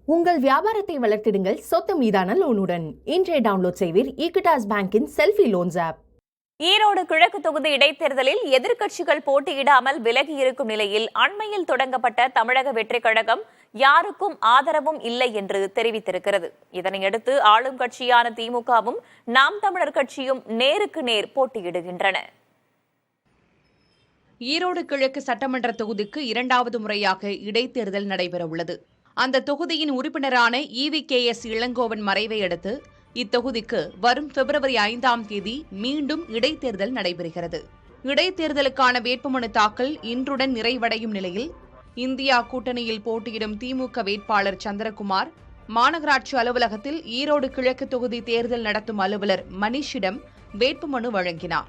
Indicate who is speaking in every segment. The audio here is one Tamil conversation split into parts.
Speaker 1: உங்கள் வியாபாரத்தை வளர்த்திடுங்கள் சொத்து மீதான லோனுடன். இன்றைய டவுன்லோட் செய்வீர் ஈக்விட்டாஸ் பேங்கின் செல்ஃபி லோன்ஸ் ஆப்.
Speaker 2: ஈரோடு கிழக்கு தொகுதி இடைத்தேர்தலில் எதிர்க்கட்சிகள் போட்டியிடாமல் விலகி இருக்கும் நிலையில் அண்மையில் தொடங்கப்பட்ட தமிழக வெற்றிக் கழகம் யாருக்கும் ஆதரவும் இல்லை என்று தெரிவித்திருக்கிறது. இதனையடுத்து ஆளும் கட்சியான திமுகவும் நாம் தமிழர் கட்சியும் நேருக்கு நேர் போட்டியிடுகின்றன.
Speaker 3: ஈரோடு கிழக்கு சட்டமன்ற தொகுதிக்கு இரண்டாவது முறையாக இடைத்தேர்தல் நடைபெறவுள்ளது. அந்த தொகுதியின் உறுப்பினரான EVKS இளங்கோவன் மறைவை அடுத்து இத்தொகுதிக்கு வரும் பிப்ரவரி 5ஆம் தேதி மீண்டும் இடைத்தேர்தல் நடைபெறுகிறது. இடைத்தேர்தலுக்கான வேட்புமனு தாக்கல் இன்றுடன் நிறைவடையும் நிலையில் இந்தியா கூட்டணியில் போட்டியிடும் திமுக வேட்பாளர் சந்திரகுமார் மாநகராட்சி அலுவலகத்தில் ஈரோடு கிழக்கு தொகுதி தேர்தல் நடத்தும் அலுவலர் மணிஷிடம் வேட்புமனு வழங்கினார்.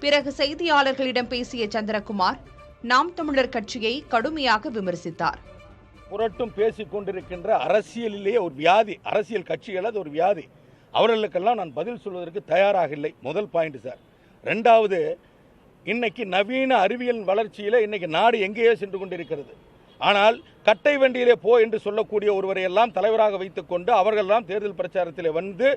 Speaker 3: பிறகு செய்தியாளர்களிடம் பேசிய சந்திரகுமார் நாம் தமிழர் கட்சியை கடுமையாக விமர்சித்தார்.
Speaker 4: புரட்டும் பேசிக் கொண்டிருக்கின்ற அரசியலிலேயே ஒரு வியாதி, அரசியல் கட்சிகள் அது ஒரு வியாதி. அவர்களுக்கெல்லாம் நான் பதில் சொல்வதற்கு தயாராக இல்லை. முதல் பாயிண்ட் சார். ரெண்டாவது, இன்னைக்கு நவீன அறிவியல் வளர்ச்சியில் இன்னைக்கு நாடு எங்கேயோ சென்று கொண்டிருக்கிறது. ஆனால் கட்டை வண்டியிலே போ என்று சொல்லக்கூடிய ஒருவரை எல்லாம் தலைவராக வைத்துக்கொண்டு அவர்களெல்லாம் தேர்தல் பிரச்சாரத்தில் வந்து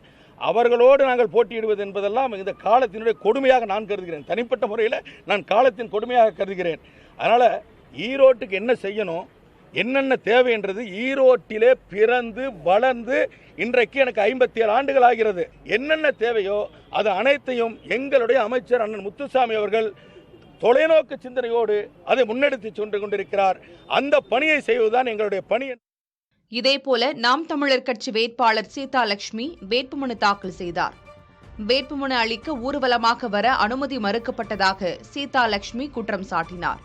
Speaker 4: அவர்களோடு நாங்கள் போட்டியிடுவது என்பதெல்லாம் இந்த காலத்தினுடைய கொடுமையாக நான் கருதுகிறேன். தனிப்பட்ட முறையில் நான் காலத்தின் கொடுமையாக கருதுகிறேன். அதனால் ஈரோட்டுக்கு என்ன செய்யணும், என்னென்ன தேவை என்றது, ஈரோட்டிலே பிறந்து வளர்ந்து இன்றைக்கு எனக்கு 57 ஆண்டுகள் ஆகிறது. என்னென்ன தேவையோ அது அனைத்தையும் எங்களுடைய அமைச்சர் அண்ணன் முத்துசாமி அவர்கள் தொலைநோக்கு சிந்தனையோடு அதை முன்னெடுத்து சென்று கொண்டிருக்கிறார். அந்த பணியை செய்வதுதான் எங்களுடைய பணி.
Speaker 3: இதேபோல நாம் தமிழர் கட்சி வேட்பாளர் சீதாலட்சுமி வேட்புமனு தாக்கல் செய்தார். வேட்புமனு அளிக்க ஊர்வலமாக வர அனுமதி மறுக்கப்பட்டதாக சீதாலட்சுமி குற்றம் சாட்டினார்.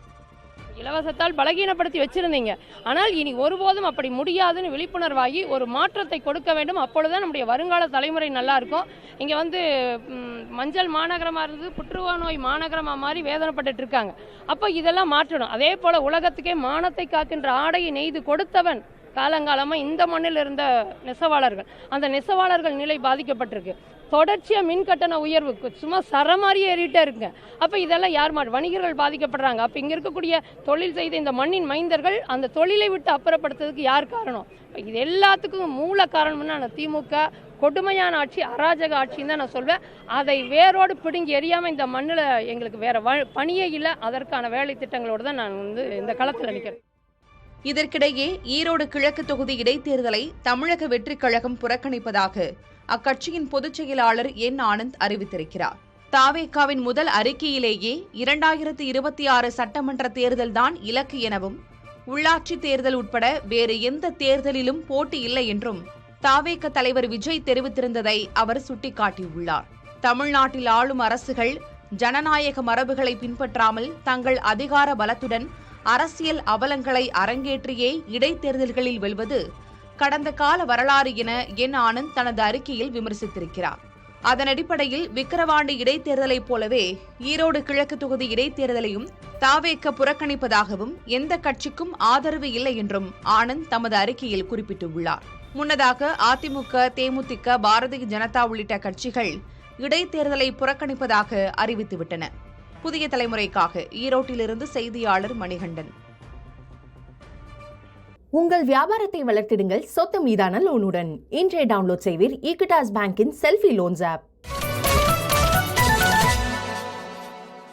Speaker 5: இலவசத்தால் பலகீனப்படுத்தி வச்சிருந்தீங்க, ஆனால் இனி ஒருபோதும் அப்படி முடியாதுன்னு விழிப்புணர்வாகி ஒரு மாற்றத்தை கொடுக்க வேண்டும். அப்பொழுதுதான் நம்முடைய வருங்கால தலைமுறை நல்லா இருக்கும். இங்கே மஞ்சள் மாநகரமாக இருந்து புற்றுநோய் நோய் மாநகரமாக மாதிரி வேதனைப்பட்டு இருக்காங்க. அப்போ இதெல்லாம் மாற்றணும். அதே போல உலகத்துக்கே மானத்தை காக்கின்ற ஆடையை நெய்து கொடுத்தவன் காலங்காலமாக இந்த மண்ணில் இருந்த நெசவாளர்கள். அந்த நெசவாளர்கள் நிலை பாதிக்கப்பட்டிருக்கு. தொடர்ச்சியாக மின் கட்டண உயர்வுக்கு சும்மா சரமாரியே ஏறிட்டே இருக்குங்க. அப்போ இதெல்லாம் யார் வணிகர்கள் பாதிக்கப்படுறாங்க. அப்போ இங்கே இருக்கக்கூடிய தொழில் செய்த இந்த மண்ணின் மைந்தர்கள் அந்த தொழிலை விட்டு அப்புறப்படுத்துறதுக்கு யார் காரணம்? இது எல்லாத்துக்கும் மூல காரணம்னா திமுக கொடுமையான ஆட்சி, அராஜக ஆட்சின்னு தான் நான் சொல்வேன். அதை வேரோடு பிடுங்கி எறியாமல் இந்த மண்ணில் எங்களுக்கு வேற பணியே இல்லை. அதற்கான வேலை திட்டங்களோடு தான் நான் இந்த களத்தில் நிற்கிறேன்.
Speaker 3: இதற்கிடையே ஈரோடு கிழக்கு தொகுதி இடைத்தேர்தலை தமிழக வெற்றிக் கழகம் புறக்கணிப்பதாக அக்கட்சியின் பொதுச் செயலாளர் என் ஆனந்த் அறிவித்திருக்கிறார். தாவேகாவின் முதல் அறிக்கையிலேயே 2026 சட்டமன்ற தேர்தல்தான் இலக்கு எனவும் உள்ளாட்சி தேர்தல் உட்பட வேறு எந்த தேர்தலிலும் போட்டி இல்லை என்றும் தாவேக தலைவர் விஜய் தெரிவித்திருந்ததை அவர் சுட்டிக்காட்டியுள்ளார். தமிழ்நாட்டில் ஆளும் அரசுகள் ஜனநாயக மரபுகளை பின்பற்றாமல் தங்கள் அதிகார பலத்துடன் அரசியல் அவலங்களை அரங்கேற்றியே இடைத்தேர்தல்களில் வெல்வது கடந்த கால வரலாறு என என் ஆனந்த் தனது அறிக்கையில் விமர்சித்திருக்கிறார். அதன் அடிப்படையில் விக்கிரவாண்டி இடைத்தேர்தலைப் போலவே ஈரோடு கிழக்கு தொகுதி இடைத்தேர்தலையும் தாவேக புறக்கணிப்பதாகவும் எந்த கட்சிக்கும் ஆதரவு இல்லை என்றும் ஆனந்த் தமது அறிக்கையில் குறிப்பிட்டுள்ளார். முன்னதாக அதிமுக, தேமுதிக, பாரதிய ஜனதா உள்ளிட்ட கட்சிகள் இடைத்தேர்தலை புறக்கணிப்பதாக அறிவித்துவிட்டன. புதிய தலைமுறைக்காக ஈரோட்டிலிருந்து செய்தியாளர் மணிகண்டன்.
Speaker 1: உங்கள் வியாபாரத்தை வளர்த்திடுங்கள் சொத்து மீதான லோனுடன். இன்றைய டவுன்லோட் செய்வீர் ஈக்விட்டாஸ் பேங்கின் செல்ஃபி லோன்ஸ் ஆப்.